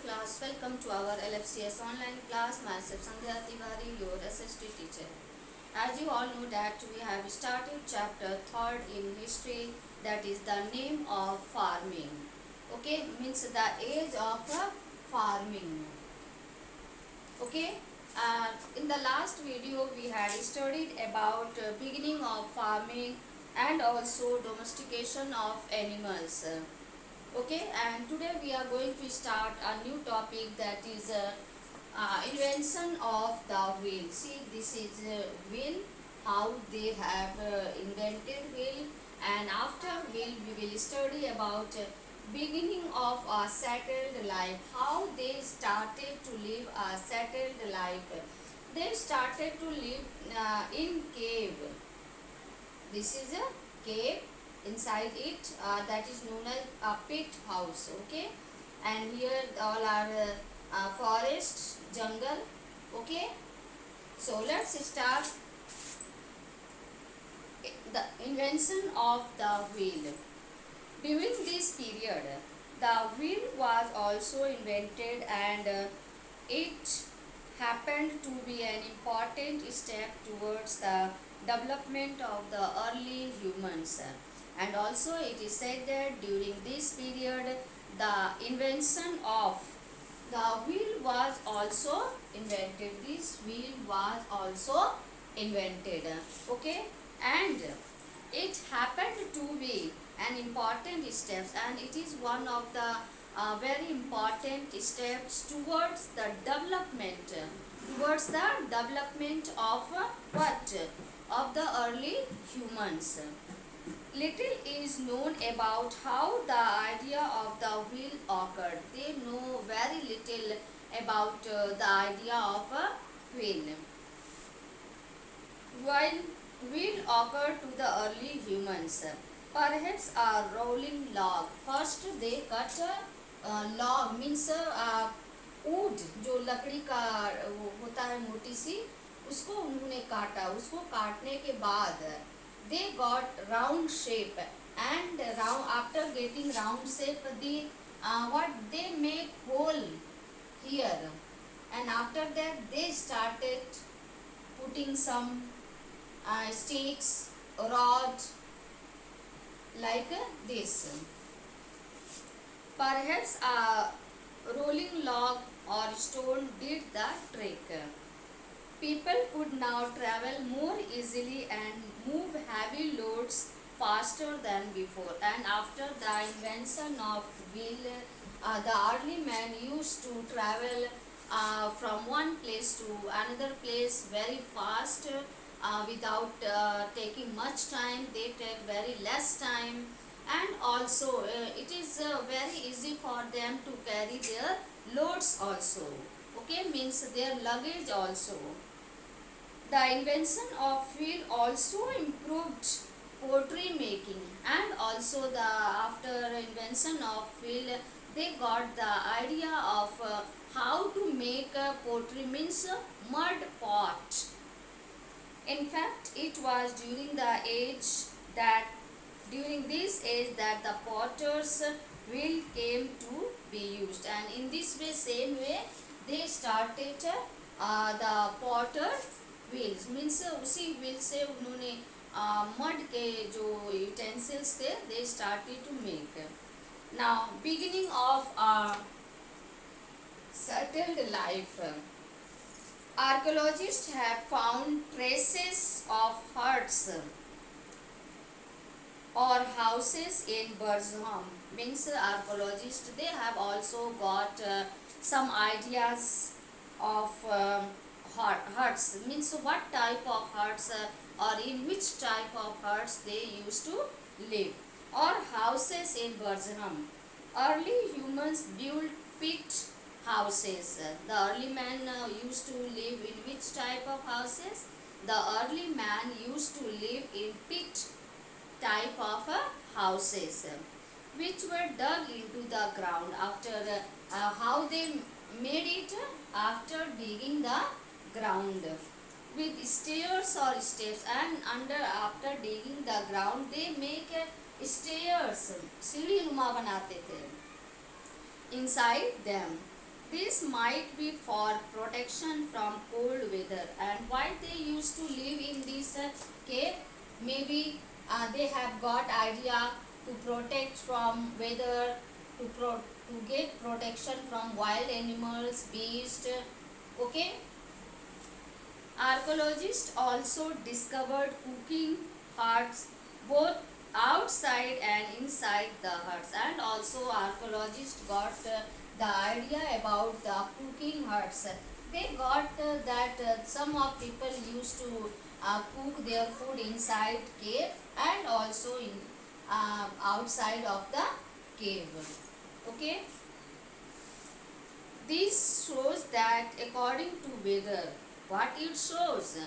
class. Welcome to our LFCS online class. Myself Sandhya Tiwari, your SST teacher. As you all know that we have started chapter 3rd in history, that is the name of farming. Okay, means the age of farming. Okay, in the last video we had studied about beginning of farming and also domestication of animals. Okay, and today we are going to start a new topic, that is invention of the wheel. See, this is wheel, how they have invented wheel, and after wheel we will study about beginning of a settled life, how they started to live a settled life. They started to live in cave. This is a cave. Inside it, that is known as a pit house. Okay, and here all are forest, jungle. Okay, so let's start the invention of the wheel. During this period, the wheel was also invented, and it happened to be an important step towards the development of the early humans. And also it is said that during this period the invention of the wheel was also invented. This wheel was also invented. Okay, and it happened to be an important steps, and it is one of the very important steps towards the development of what, of the early humans. Little is known about how the idea of the wheel occurred. They know very little about the idea of a wheel. While wheel occurred to the early humans, perhaps a rolling log. First they cut a log, means wood, जो लकड़ी का वो होता है मोटी सी, उसको उन्होंने काटा. उसको काटने के बाद they got round shape, and after getting round shape, what they make hole here, and after that they started putting some sticks, rod, like this. Perhaps a rolling log or stone did the trick. People could now travel more easily and move heavy loads faster than before. And after the invention of wheel, the early men used to travel from one place to another place very fast, without taking much time. They take very less time, and also it is very easy for them to carry their loads also. Okay, means their luggage also. The invention of wheel also improved pottery making, and also after invention of wheel they got the idea of how to make pottery, means mud pot. In fact, it was during this age that the potter's wheel came to be used, and in this way, same way, they started the potter wheels, means उसी wheel से उन्होंने mud के जो utensils थे, they started to make. Now, beginning of settled life. Archaeologists have found traces of huts or houses in Burzham. Means archaeologists, they have also got some ideas of huts, means what type of huts or in which type of huts they used to live, or houses in Burzham. Early humans built pit houses. The early man used to live in which type of houses? The early man used to live in pit type of houses, which were dug into the ground. After how they made it? After digging the ground with stairs or steps, and after digging the ground they make stairs, सीढ़ी नुमा बनाते थे inside them. This might be for protection from cold weather. And why they used to live in this cave? Maybe they have got idea to protect from weather, to get protection from wild animals, beasts. Okay. Archaeologists also discovered cooking huts both outside and inside the huts, and also archaeologists got the idea about the cooking huts. They got that some of people used to cook their food inside cave and also in outside of the cave. Okay. This shows that according to weather, what it shows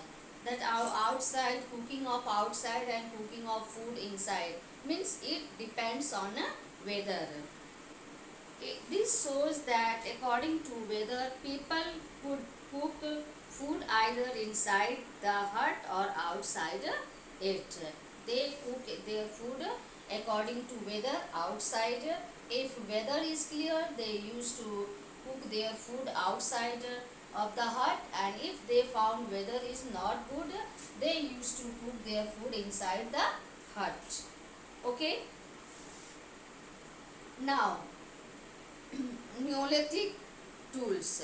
that our outside cooking of outside and cooking of food inside means it depends on weather. This shows that according to weather, people could cook food either inside the hut or outside it. They cook their food according to weather outside. If weather is clear, they used to cook their food outside of the hut, and if they found weather is not good, they used to cook their food inside the hut. Okay. Now, Neolithic tools.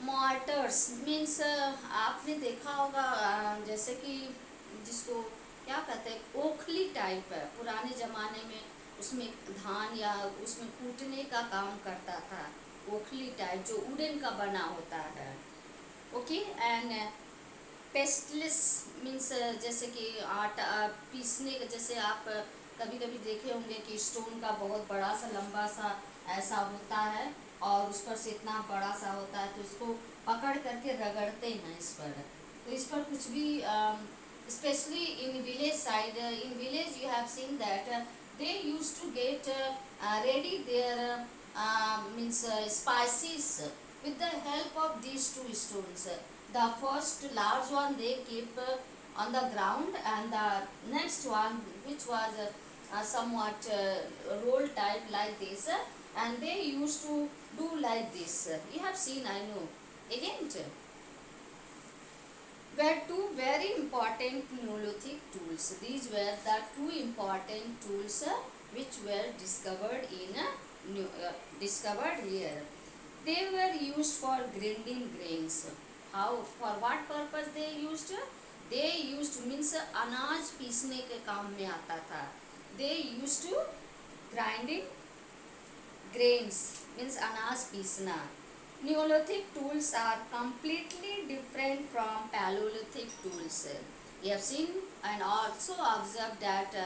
Mortars means आपने देखा होगा जैसे कि जिसको क्या कहते हैं ओखली टाइप है, पुराने ज़माने में उसमें धान या उसमें कूटने का काम करता था, ओखली टाइप जो वुडन का बना होता है. ओके. एंड पेस्टलेस मीन्स जैसे कि आटा पीसने का, जैसे आप कभी कभी देखे होंगे कि स्टोन का बहुत बड़ा सा लंबा सा ऐसा होता है और उस पर से इतना बड़ा सा होता है, तो इसको पकड़ करके रगड़ते हैं इस पर. तो इस पर कुछ भी specially in village side, in village you have seen that they use to get ready their means spices with the help of these two stones. The first large one they keep on the ground, and the next one which was somewhat roll type like this, and they used to do like this. You have seen, I know. Again, were two very important Neolithic tools. These were the two important tools which were discovered in discovered here. They were used for grinding grains. How? For what purpose they used? They used means अनाज पीसने के काम में आता था. They used to grinding grains means अनाज पीसना. Neolithic tools are completely different from Paleolithic tools. You have seen and also observed that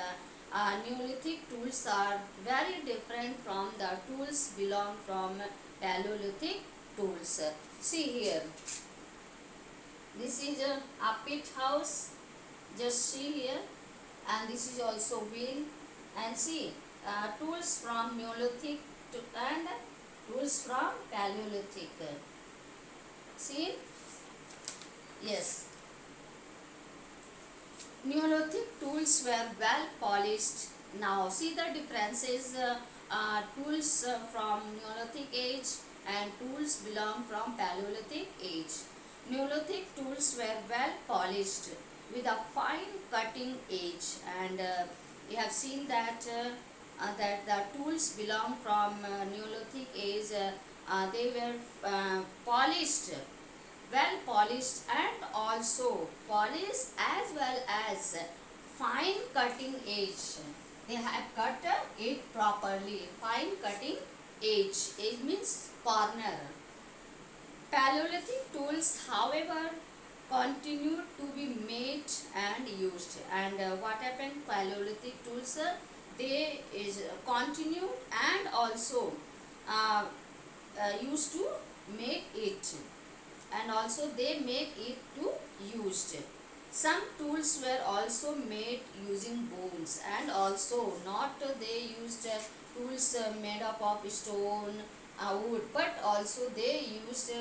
Neolithic tools are very different from the tools belong from Paleolithic tools. See here, this is a pit house, just see here, and this is also wheel, and see tools from Neolithic and tools from Paleolithic. See, yes, Neolithic tools were well polished. Now see the differences. Tools from Neolithic age and tools belong from Paleolithic age. Neolithic tools were well polished with a fine cutting edge, and you have seen that that the tools belong from Neolithic age. They were polished, well polished, and also polished as well as fine cutting edge. They have cut it properly. Fine cutting edge. Edge means corner. Paleolithic tools, however, continued to be made and used. And what happened? Paleolithic tools, they is continued and also used to make it, and also they make it to used. Some tools were also made using bones, and also not they used tools made up of stone, wood, but also they used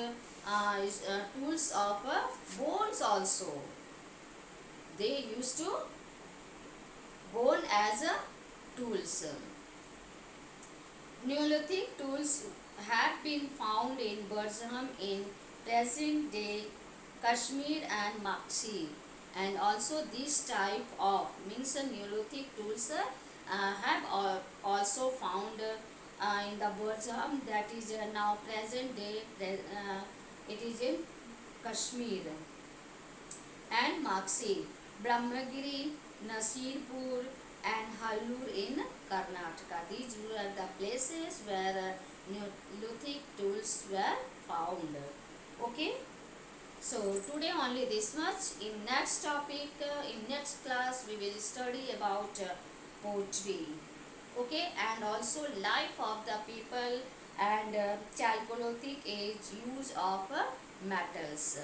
tools of bones also. They used to bone as tools. Neolithic tools have been found in Burzaham in present day Kashmir and Maxi, and also this type of means Neolithic tools have also found in the Burzaham, that is now present day it is in Kashmir and Maxi, Brahmagiri, Nasirpur and Hallur in Karnataka. These were the places where Neolithic tools were found. Okay. So today only this much. In next topic, in next class we will study about poetry. Okay, and also life of the people and Chalcolithic age use of metals.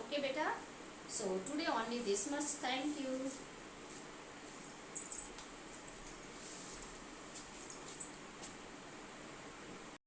Okay, beta. So today only this much. Thank you.